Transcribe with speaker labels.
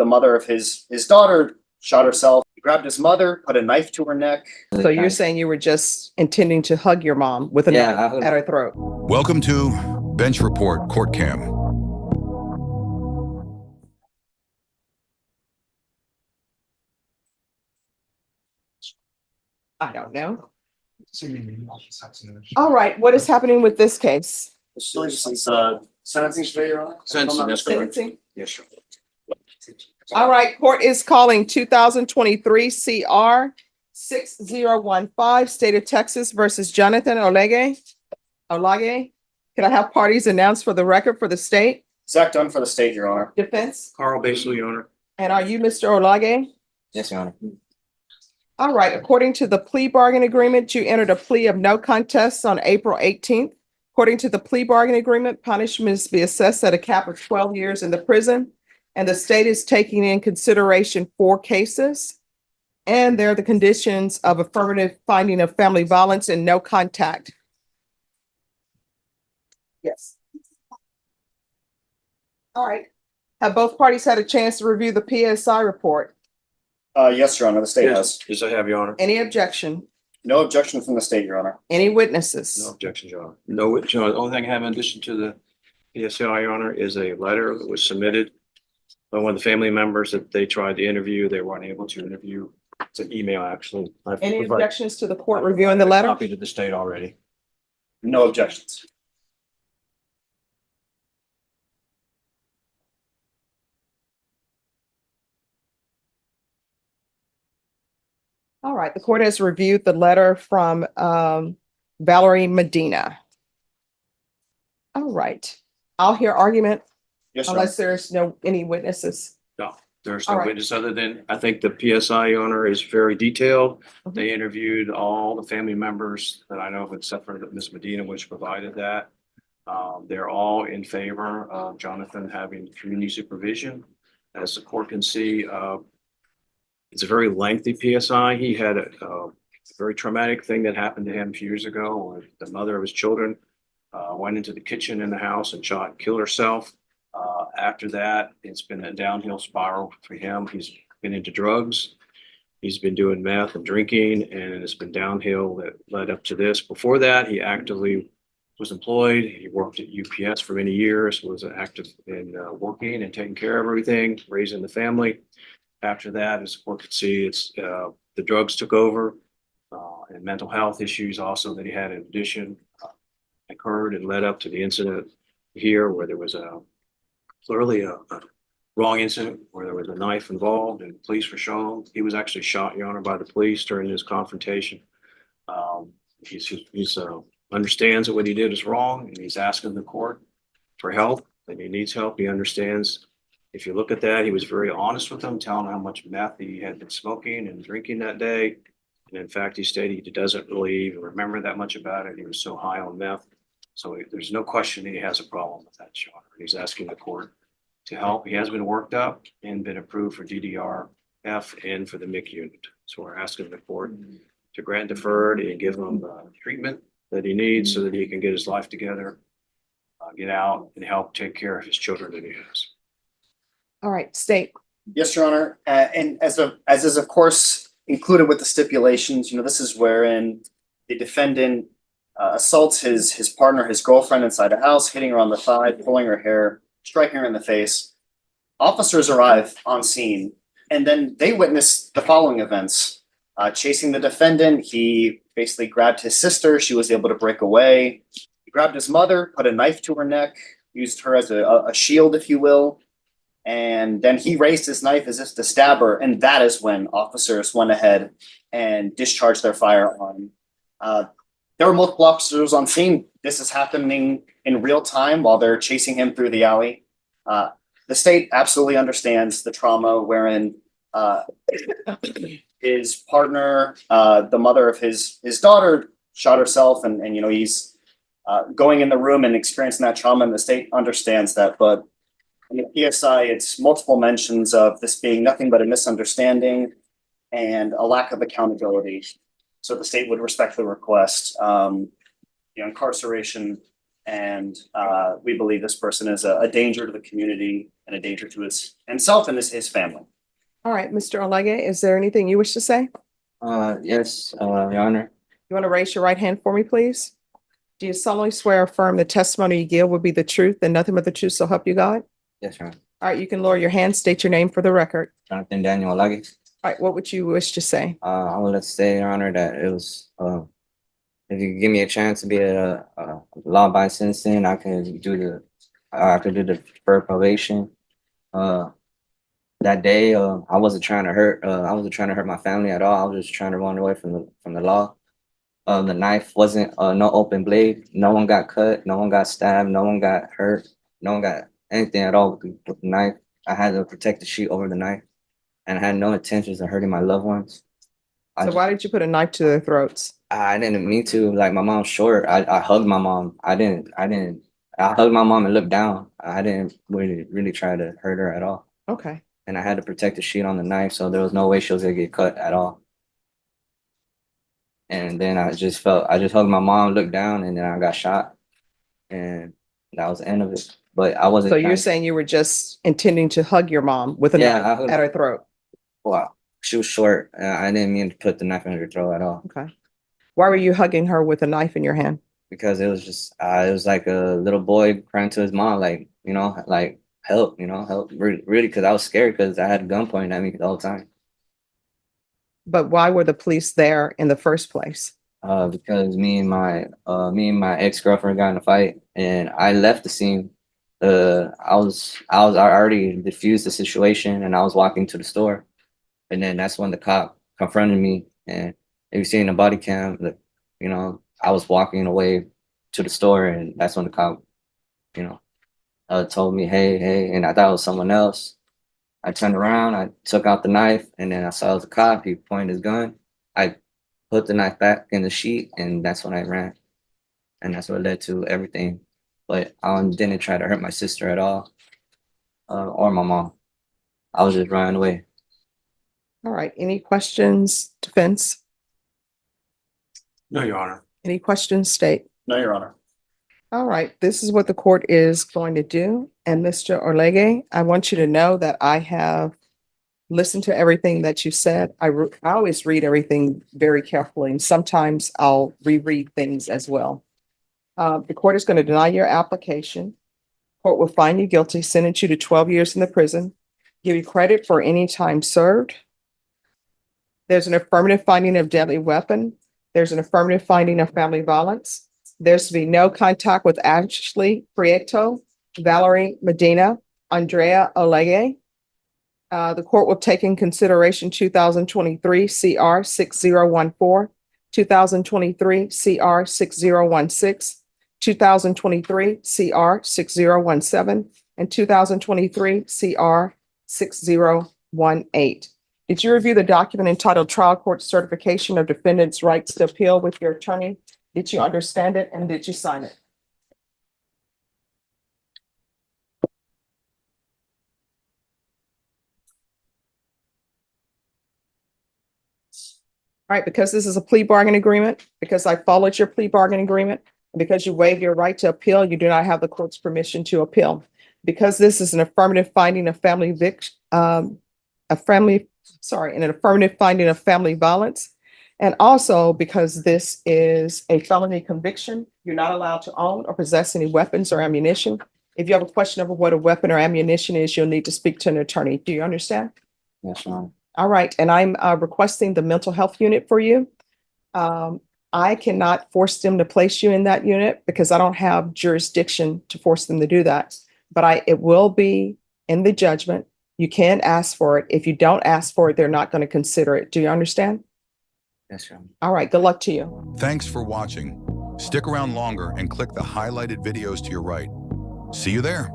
Speaker 1: the mother of his daughter shot herself. He grabbed his mother, put a knife to her neck.
Speaker 2: So you're saying you were just intending to hug your mom with a knife at her throat?
Speaker 3: Welcome to Bench Report Court Cam.
Speaker 2: I don't know. All right, what is happening with this case?
Speaker 1: Sentencing straight, Your Honor?
Speaker 2: Sentencing?
Speaker 1: Yes, sure.
Speaker 2: All right, court is calling 2023 CR 6015, State of Texas versus Jonathan Olage. Can I have parties announced for the record for the state?
Speaker 1: Zach Dunn for the state, Your Honor.
Speaker 2: Defense?
Speaker 4: Carl Basil, Your Honor.
Speaker 2: And are you Mr. Olage?
Speaker 4: Yes, Your Honor.
Speaker 2: All right, according to the plea bargain agreement, you entered a plea of no contest on April 18th. According to the plea bargain agreement, punishments be assessed at a cap of 12 years in the prison. And the state is taking in consideration 4 cases. And there are the conditions of affirmative finding of family violence and no contact. Yes. All right. Have both parties had a chance to review the PSI report?
Speaker 1: Yes, Your Honor, the state has.
Speaker 4: Yes, I have, Your Honor.
Speaker 2: Any objection?
Speaker 1: No objection from the state, Your Honor.
Speaker 2: Any witnesses?
Speaker 4: No objection, Your Honor. No, Your Honor. The only thing I have in addition to the PSI, Your Honor, is a letter that was submitted by one of the family members that they tried to interview. They weren't able to interview. It's an email, actually. I've
Speaker 2: Any
Speaker 4: provided
Speaker 2: objections to the court reviewing the letter?
Speaker 4: a copy to the state already.
Speaker 1: No objections.
Speaker 2: All right, the court has reviewed the letter from Valerie Medina. All right, I'll hear argument
Speaker 1: Yes, Your Honor.
Speaker 2: unless there's any witnesses.
Speaker 4: No, there's
Speaker 2: All
Speaker 4: no
Speaker 2: right.
Speaker 4: witness other than, I think the PSI, Your Honor, is very detailed.
Speaker 2: Mhm.
Speaker 4: They interviewed all the family members that I know of, except for Ms. Medina, which provided that. They're all in favor of Jonathan having community supervision. As the court can see, it's a very lengthy PSI. He had a very traumatic thing that happened to him a few years ago, where the mother of his children went into the kitchen in the house and shot and killed herself. After that, it's been a downhill spiral for him. He's been into drugs. He's been doing meth and drinking, and it's been downhill that led up to this. Before that, he actively was employed. He worked at UPS for many years, was active in working and taking care of everything, raising the family. After that, as the court could see, it's the drugs took over, and mental health issues also that he had in addition occurred and led up to the incident here, where there was clearly a wrong incident where there was a knife involved and police were shown. He was actually shot, Your Honor, by the police during this confrontation. He's understands that what he did is wrong, and he's asking the court for help, and he needs help. He understands. If you look at that, he was very honest with them, telling how much meth he had been smoking and drinking that day. And in fact, he stated he doesn't really even remember that much about it. He was so high on meth. So there's no question he has a problem with that, Your Honor. He's asking the court to help. He has been worked up and been approved for DDR-F and for the MIC unit. So we're asking the court to grant deferred and give him treatment that he needs so that he can get his life together, get out and help take care of his children that he has.
Speaker 2: All right, state.
Speaker 1: Yes, Your Honor. And as is of course included with the stipulations, this is wherein the defendant assaults his partner, his girlfriend, inside a house, hitting her on the thigh, pulling her hair, striking her in the face. Officers arrive on scene, and then they witness the following events. Chasing the defendant, he basically grabbed his sister. She was able to break away. He grabbed his mother, put a knife to her neck, used her as a shield, if you will. And then he raised his knife as if to stab her. And that is when officers went ahead and discharged their firearm. There were multiple officers on scene. This is happening in real time while they're chasing him through the alley. The state absolutely understands the trauma wherein his partner, the mother of his daughter, shot herself, and he's going in the room and experiencing that trauma, and the state understands that. But in the PSI, it's multiple mentions of this being nothing but a misunderstanding and a lack of accountability. So the state would respectfully request incarceration And we believe this person is a danger to the community and a danger to himself and his family.
Speaker 2: All right, Mr. Oleghe, is there anything you wish to say?
Speaker 5: Yes, Your Honor.
Speaker 2: You want to raise your right hand for me, please? Do you solemnly swear or affirm the testimony you give will be the truth and nothing but the truth, so help you God?
Speaker 5: Yes, Your Honor.
Speaker 2: All right, you can lower your hand, state your name for the record.
Speaker 5: Jonathan Daniel Luggage.
Speaker 2: All right, what would you wish to say?
Speaker 5: I would like to say, Your Honor, that it was, if you could give me a chance to be a law-abiding citizen, I could do the deferred probation. That day, I wasn't trying to hurt my family at all. I was just trying to run away from the law. The knife wasn't no open blade. No one got cut. No one got stabbed. No one got hurt. No one got anything at all with the knife. I had to protect the sheet over the knife, and I had no intentions of hurting my loved ones.
Speaker 2: So why did you put a knife to their throats?
Speaker 5: I didn't mean to. Like, my mom's short. I hugged my mom. I hugged my mom and looked down. I didn't really try to hurt her at all.
Speaker 2: Okay.
Speaker 5: And I had to protect the sheet on the knife, so there was no way she was gonna get cut at all. And then I just hugged my mom, looked down, and then I got shot. And that was the end of it. But I wasn't.
Speaker 2: So you're saying you were just intending to hug your mom with a
Speaker 5: Yeah,
Speaker 2: knife at her throat?
Speaker 5: Wow. She was short. I didn't mean to put the knife in her throat at all.
Speaker 2: Okay. Why were you hugging her with a knife in your hand?
Speaker 5: Because it was just, it was like a little boy crying to his mom, like, like, help, help. Really, because I was scared because I had a gun pointing at me the whole time.
Speaker 2: But why were the police there in the first place?
Speaker 5: Because me and my ex-girlfriend got in a fight, and I left the scene. I already diffused the situation, and I was walking to the store, and then that's when the cop confronted me. And if you see in the body cam, I was walking away to the store, and that's when the cop, told me, hey, and I thought it was someone else. I turned around, I took out the knife, and then I saw it was a cop. He pointed his gun. I put the knife back in the sheet, and that's when I ran. And that's what led to everything. But I didn't try to hurt my sister at all, or my mom. I was just running away.
Speaker 2: All right. Any questions, defense?
Speaker 4: No, Your Honor.
Speaker 2: Any questions, state?
Speaker 1: No, Your Honor.
Speaker 2: All right, this is what the court is going to do. And Mr. Oleghe, I want you to know that I have listened to everything that you said. I always read everything very carefully, and sometimes I'll reread things as well. The court is going to deny your application. Court will find you guilty, sentence you to 12 years in the prison, give you credit for any time served. There's an affirmative finding of deadly weapon. There's an affirmative finding of family violence. There's to be no contact with Ashley Prieto, Valerie Medina, Andrea Oleghe. The court will take in consideration 2023 CR 6014, 2023 CR 6016, 2023 CR 6017, and 2023 CR 6018. Did you review the document entitled Trial Court Certification of Defendant's Rights to Appeal with your attorney? Did you understand it, and did you sign it? All right, because this is a plea bargain agreement, because I followed your plea bargain agreement, and because you waived your right to appeal, you do not have the court's permission to appeal. Because this is an affirmative finding of an affirmative finding of family violence. And also because this is a felony conviction, you're not allowed to own or possess any weapons or ammunition. If you have a question over what a weapon or ammunition is, you'll need to speak to an attorney. Do you understand?
Speaker 5: Yes, ma'am.
Speaker 2: All right, and I'm requesting the mental health unit for you. I cannot force them to place you in that unit because I don't have jurisdiction to force them to do that. But it will be in the judgment. You can ask for it. If you don't ask for it, they're not going to consider it. Do you understand?
Speaker 5: Yes, ma'am.
Speaker 2: All right, good luck to you.
Speaker 3: Thanks for watching. Stick around longer and click the highlighted videos to your right. See you there.